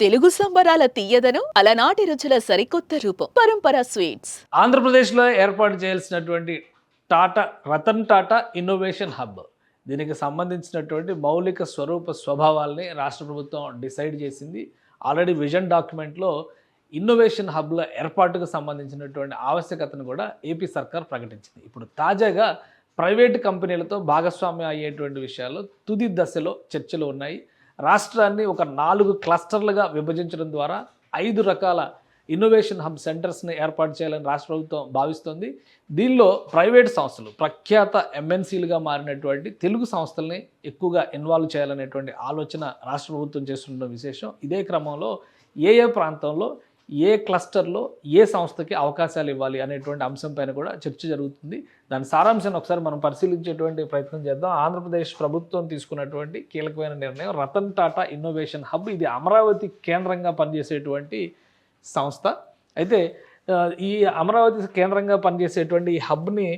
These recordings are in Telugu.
తెలుగు సంబరాల తీయదనం అలనాటి రుచుల సరికొత్త రూపం పరంపర స్వీట్స్. ఆంధ్రప్రదేశ్లో ఏర్పాటు చేయాల్సినటువంటి రతన్ టాటా ఇన్నోవేషన్ హబ్, దీనికి సంబంధించినటువంటి మౌలిక స్వభావాల్ని రాష్ట్ర ప్రభుత్వం డిసైడ్ చేసింది. ఆల్రెడీ విజన్ డాక్యుమెంట్లో ఇన్నోవేషన్ హబ్ల ఏర్పాటుకు సంబంధించినటువంటి ఆవశ్యకతను కూడా ఏపీ సర్కార్ ప్రకటించింది. ఇప్పుడు తాజాగా ప్రైవేటు కంపెనీలతో భాగస్వామ్యం అయ్యేటువంటి విషయాల్లో తుది దశలో చర్చలు ఉన్నాయి. రాష్ట్రాన్ని ఒక 4 క్లస్టర్లుగా విభజించడం ద్వారా 5 రకాల ఇన్నోవేషన్ హబ్ సెంటర్స్ని ఏర్పాటు చేయాలని రాష్ట్ర ప్రభుత్వం భావిస్తోంది. దీనిలో ప్రైవేట్ సంస్థలు, ప్రఖ్యాత ఎంఎన్సీలుగా మారినటువంటి తెలుగు సంస్థల్ని ఎక్కువగా ఇన్వాల్వ్ చేయాలనేటువంటి ఆలోచన రాష్ట్ర ప్రభుత్వం చేస్తున్న విశేషం. ఇదే క్రమంలో ఏ ప్రాంతంలో, ఏ క్లస్టర్లో ఏ సంస్థకి అవకాశాలు ఇవ్వాలి అనేటువంటి అంశంపైన కూడా చర్చ జరుగుతుంది. దాని సారాంశాన్ని ఒకసారి మనం పరిశీలించేటువంటి ప్రయత్నం చేద్దాం. ఆంధ్రప్రదేశ్ ప్రభుత్వం తీసుకున్నటువంటి కీలకమైన నిర్ణయం రతన్ టాటా ఇన్నోవేషన్ హబ్. ఇది అమరావతి కేంద్రంగా పనిచేసేటువంటి సంస్థ. అయితే ఈ అమరావతి కేంద్రంగా పనిచేసేటువంటి ఈ హబ్ని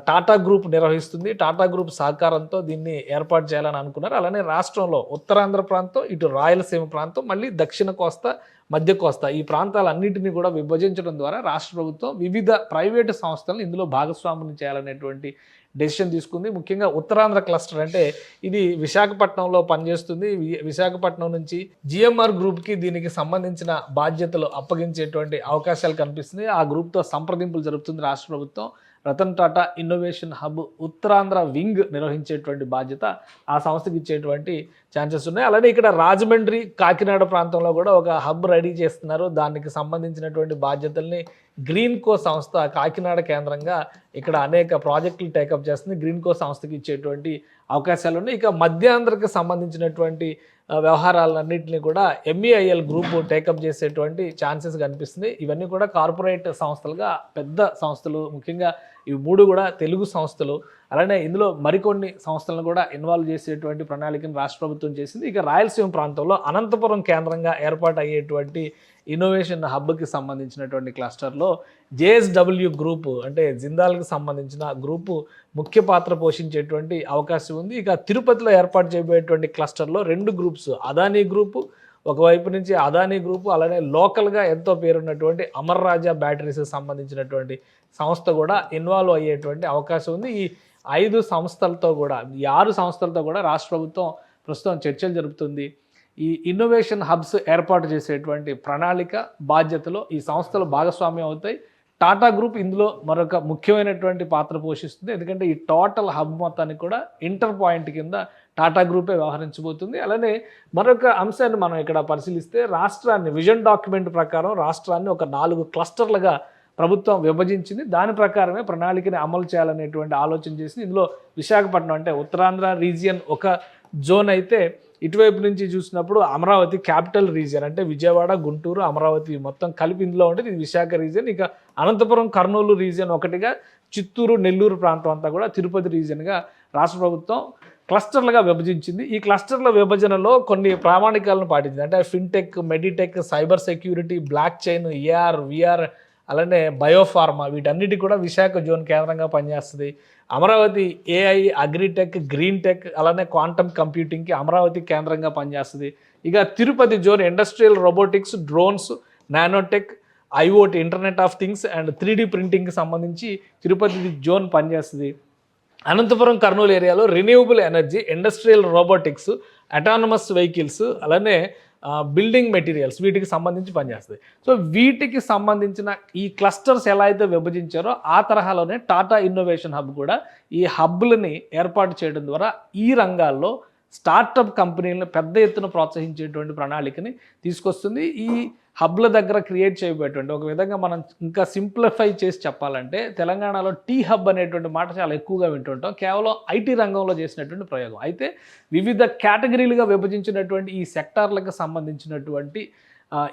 టాటా గ్రూప్ నిర్వహిస్తుంది. టాటా గ్రూప్ సహకారంతో దీన్ని ఏర్పాటు చేయాలని అనుకున్నారు. అలానే రాష్ట్రంలో ఉత్తరాంధ్ర ప్రాంతం, ఇటు రాయలసీమ ప్రాంతం, మళ్ళీ దక్షిణ కోస్తా, మధ్య కోస్తా, ఈ ప్రాంతాలన్నింటినీ కూడా విభజించడం ద్వారా రాష్ట్ర ప్రభుత్వం వివిధ ప్రైవేటు సంస్థలను ఇందులో భాగస్వాములు చేయాలనేటువంటి డెసిషన్ తీసుకుంది. ముఖ్యంగా ఉత్తరాంధ్ర క్లస్టర్ అంటే ఇది విశాఖపట్నంలో పనిచేస్తుంది. విశాఖపట్నం నుంచి జిఎంఆర్ గ్రూప్కి దీనికి సంబంధించిన బాధ్యతలు అప్పగించేటువంటి అవకాశాలు కనిపిస్తుంది. ఆ గ్రూప్తో సంప్రదింపులు జరుపుతుంది రాష్ట్ర ప్రభుత్వం. Ratan Tata innovation hub Uttarandhra wing నిర్వహించేటువంటి బాధ్యత ఆ సంస్థకి ఇచ్చేటువంటి ఛాన్సెస్ ఉన్నాయి. అలానే ఇక్కడ రాజమండ్రి, కాకినాడ ప్రాంతంలో కూడా ఒక హబ్ రెడీ చేస్తున్నారు. దానికి సంబంధించినటువంటి బాధ్యతల్ని గ్రీన్కో సంస్థ కాకినాడ కేంద్రంగా ఇక్కడ అనేక ప్రాజెక్టులు టేకప్ చేస్తుంది. గ్రీన్కో సంస్థకి ఇచ్చేటువంటి అవకాశాలు ఉన్నాయి. ఇక మధ్యాంధ్రకి సంబంధించినటువంటి వ్యవహారాలన్నింటినీ కూడా ఎంఈఐఎల్ గ్రూప్ టేకప్ చేసేటువంటి ఛాన్సెస్ కనిపిస్తుంది. ఇవన్నీ కూడా కార్పొరేట్ సంస్థలుగా పెద్ద సంస్థలు, ముఖ్యంగా ఇవి 3 కూడా తెలుగు సంస్థలు. అలానే ఇందులో మరికొన్ని సంస్థలను కూడా ఇన్వాల్వ్ చేసేటువంటి ప్రణాళికను రాష్ట్ర ప్రభుత్వం చేసింది. ఇక రాయలసీమ ప్రాంతంలో అనంతపురం కేంద్రంగా ఏర్పాటు అయ్యేటువంటి ఇన్నోవేషన్ హబ్కి సంబంధించినటువంటి క్లస్టర్లో జేఎస్డబ్ల్యూ గ్రూపు, అంటే జిందాల్కి సంబంధించిన గ్రూపు ముఖ్య పాత్ర పోషించేటువంటి అవకాశం ఉంది. ఇక తిరుపతిలో ఏర్పాటు చేయబోయేటువంటి క్లస్టర్లో 2 గ్రూప్స్, అదానీ గ్రూపు ఒకవైపు నుంచి అదానీ గ్రూపు, అలానే లోకల్గా ఎంతో పేరున్నటువంటి అమర్ రాజా బ్యాటరీస్కి సంబంధించినటువంటి సంస్థ కూడా ఇన్వాల్వ్ అయ్యేటువంటి అవకాశం ఉంది. ఈ 5 సంస్థలతో కూడా, ఈ 6 సంస్థలతో కూడా రాష్ట్ర ప్రభుత్వం ప్రస్తుతం చర్చలు జరుపుతుంది. ఈ ఇన్నోవేషన్ హబ్స్ ఏర్పాటు చేసేటువంటి ప్రణాళిక బాధ్యతలో ఈ సంస్థలు భాగస్వామ్యం అవుతాయి. టాటా గ్రూప్ ఇందులో మరొక ముఖ్యమైనటువంటి పాత్ర పోషిస్తుంది. ఎందుకంటే ఈ టోటల్ హబ్ మొత్తానికి కూడా ఇంటర్ పాయింట్ కింద టాటా గ్రూపే వ్యవహరించబోతుంది. అలానే మరొక అంశాన్ని మనం ఇక్కడ పరిశీలిస్తే రాష్ట్రాన్ని విజన్ డాక్యుమెంట్ ప్రకారం రాష్ట్రాన్ని ఒక 4 క్లస్టర్లుగా ప్రభుత్వం విభజించింది. దాని ప్రకారమే ప్రణాళికని అమలు చేయాలనేటువంటి ఆలోచన చేసింది. ఇందులో విశాఖపట్నం అంటే ఉత్తరాంధ్ర రీజియన్ ఒక జోన్ అయితే, ఇటువైపు నుంచి చూసినప్పుడు అమరావతి క్యాపిటల్ రీజియన్ అంటే విజయవాడ, గుంటూరు, అమరావతి మొత్తం కలిపి ఇందులో ఉంటుంది. ఇది విశాఖ రీజియన్. ఇక అనంతపురం, కర్నూలు రీజియన్ ఒకటిగా, చిత్తూరు, నెల్లూరు ప్రాంతం అంతా కూడా తిరుపతి రీజియన్గా రాష్ట్ర ప్రభుత్వం క్లస్టర్లుగా విభజించింది. ఈ క్లస్టర్ల విభజనలో కొన్ని ప్రామాణికాలను పాటించింది. అంటే fintech, meditech, cyber security, block chain, AR, VR, అలానే బయోఫార్మా, వీటన్నిటి కూడా విశాఖ జోన్ కేంద్రంగా పనిచేస్తుంది. Amaravati AI, agritech, green tech, అలానే క్వాంటమ్ కంప్యూటింగ్కి అమరావతి కేంద్రంగా పనిచేస్తుంది. ఇక Tirupati zone industrial robotics, drones, nanotech, IoT, internet of things and 3D ప్రింటింగ్కి సంబంధించి తిరుపతి జోన్ పనిచేస్తుంది. అనంతపురం, కర్నూలు ఏరియాలో renewable energy, industrial robotics, autonomous vehicles, అలానే బిల్డింగ్ మెటీరియల్స్, వీటికి సంబంధించి పనిచేస్తుంది. సో వీటికి సంబంధించిన ఈ క్లస్టర్స్ ఎలా అయితే విభజించారో ఆ తరహాలోనే టాటా ఇన్నోవేషన్ హబ్ కూడా ఈ హబ్లని ఏర్పాటు చేయడం ద్వారా ఈ రంగాల్లో స్టార్టప్ కంపెనీలను పెద్ద ఎత్తున ప్రోత్సహించేటువంటి ప్రణాళికని తీసుకొస్తుంది. ఈ హబ్ల దగ్గర క్రియేట్ చేయబోయేటువంటి, ఒక విధంగా మనం ఇంకా సింప్లిఫై చేసి చెప్పాలంటే, తెలంగాణలో టీ హబ్ అనేటువంటి మాట చాలా ఎక్కువగా వింటుంటాం. కేవలం ఐటీ రంగంలో చేసినటువంటి ప్రయోగం. అయితే వివిధ కేటగిరీలుగా విభజించినటువంటి ఈ సెక్టార్లకు సంబంధించినటువంటి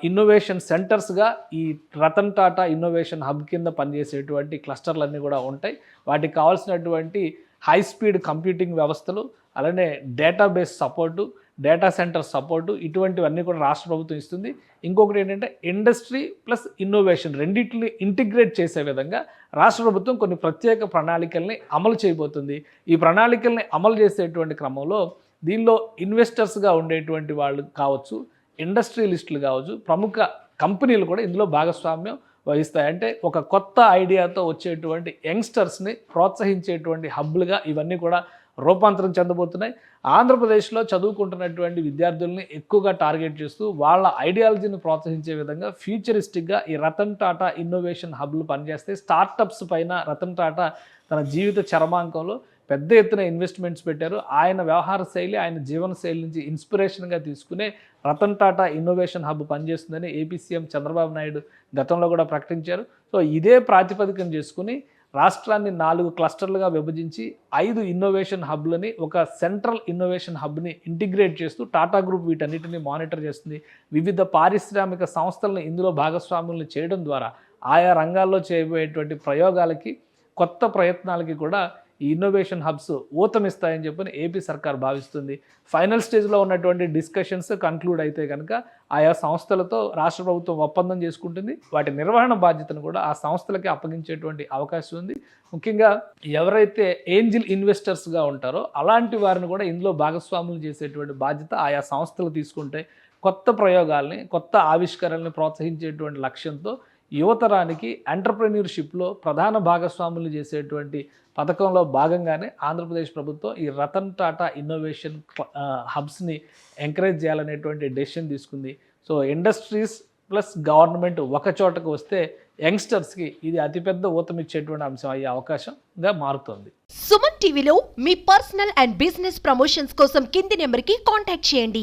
ఇన్నోవేషన్ సెంటర్స్గా ఈ రతన్ టాటా ఇన్నోవేషన్ హబ్ కింద పనిచేసేటువంటి క్లస్టర్లన్నీ కూడా ఉంటాయి. వాటికి కావాల్సినటువంటి హై స్పీడ్ కంప్యూటింగ్ వ్యవస్థలు, అలానే database support, data centre support, ఇటువంటివన్నీ కూడా రాష్ట్ర ప్రభుత్వం ఇస్తుంది. ఇంకొకటి ఏంటంటే ఇండస్ట్రీ ప్లస్ ఇన్నోవేషన్ రెండింటిని ఇంటిగ్రేట్ చేసే విధంగా రాష్ట్ర ప్రభుత్వం కొన్ని ప్రత్యేక ప్రణాళికల్ని అమలు చేయబోతుంది. ఈ ప్రణాళికల్ని అమలు చేసేటువంటి క్రమంలో దీనిలో ఇన్వెస్టర్స్గా ఉండేటువంటి వాళ్ళు కావచ్చు, ఇండస్ట్రియలిస్టులు కావచ్చు, ప్రముఖ కంపెనీలు కూడా ఇందులో భాగస్వామ్యం వహిస్తాయి. అంటే ఒక కొత్త ఐడియాతో వచ్చేటువంటి యంగ్స్టర్స్ని ప్రోత్సహించేటువంటి హబ్బులుగా ఇవన్నీ కూడా రూపాంతరం చెందబోతున్నాయి. ఆంధ్రప్రదేశ్లో చదువుకుంటున్నటువంటి విద్యార్థుల్ని ఎక్కువగా టార్గెట్ చేస్తూ వాళ్ళ ఐడియాలజీని ప్రోత్సహించే విధంగా ఫ్యూచరిస్టిక్గా ఈ రతన్ టాటా ఇన్నోవేషన్ హబ్లు పనిచేస్తే స్టార్టప్స్ పైన రతన్ టాటా తన జీవిత చరమాంకంలో పెద్ద ఎత్తున ఇన్వెస్ట్మెంట్స్ పెట్టారు. ఆయన వ్యవహార శైలి, ఆయన జీవన శైలి నుంచి ఇన్స్పిరేషన్గా తీసుకునే రతన్ టాటా ఇన్నోవేషన్ హబ్ పనిచేస్తుందని ఏపీ సీఎం చంద్రబాబు నాయుడు గతంలో కూడా ప్రకటించారు. సో ఇదే ప్రాతిపదికన చేసుకుని రాష్ట్రాన్ని 4 క్లస్టర్లుగా విభజించి 5 ఇన్నోవేషన్ హబ్లని ఒక సెంట్రల్ ఇన్నోవేషన్ హబ్ని ఇంటిగ్రేట్ చేస్తూ టాటా గ్రూప్ వీటన్నిటిని మానిటర్ చేస్తుంది. వివిధ పారిశ్రామిక సంస్థలను ఇందులో భాగస్వాములను చేయడం ద్వారా ఆయా రంగాల్లో చేయబోయేటువంటి ప్రయోగాలకి, కొత్త ప్రయత్నాలకి కూడా ఈ ఇన్నోవేషన్ హబ్స్ ఊతమిస్తాయని చెప్పని ఏపీ సర్కార్ భావిస్తుంది. ఫైనల్ స్టేజ్లో ఉన్నటువంటి డిస్కషన్స్ కన్క్లూడ్ అయితే కనుక ఆయా సంస్థలతో రాష్ట్ర ప్రభుత్వం ఒప్పందం చేసుకుంటుంది. వాటి నిర్వహణ బాధ్యతను కూడా ఆ సంస్థలకి అప్పగించేటువంటి అవకాశం ఉంది. ముఖ్యంగా ఎవరైతే ఏంజిల్ ఇన్వెస్టర్స్గా ఉంటారో అలాంటి వారిని కూడా ఇందులో భాగస్వాములు చేసేటువంటి బాధ్యత ఆయా సంస్థలు తీసుకుంటే కొత్త ప్రయోగాల్ని, కొత్త ఆవిష్కరణల్ని ప్రోత్సహించేటువంటి లక్ష్యంతో యువతరానికి ఎంటర్ప్రెన్యూర్షిప్లో ప్రధాన భాగస్వాములు చేసేటువంటి పథకంలో భాగంగానే ఆంధ్రప్రదేశ్ ప్రభుత్వం ఈ రతన్ టాటా ఇన్నోవేషన్ హబ్స్ని ఎంకరేజ్ చేయాలనేటువంటి డెసిషన్ తీసుకుంది. సో ఇండస్ట్రీస్ ప్లస్ గవర్నమెంట్ ఒక చోటకు వస్తే యంగ్స్టర్స్కి ఇది అతిపెద్ద ఊతమిచ్చేటువంటి అంశం అయ్యే అవకాశంగా మారుతుంది. సుమన్ టీవీలో మీ పర్సనల్ అండ్ బిజినెస్ ప్రమోషన్స్ కోసం కింది నెంబర్కి కాంటాక్ట్ చేయండి.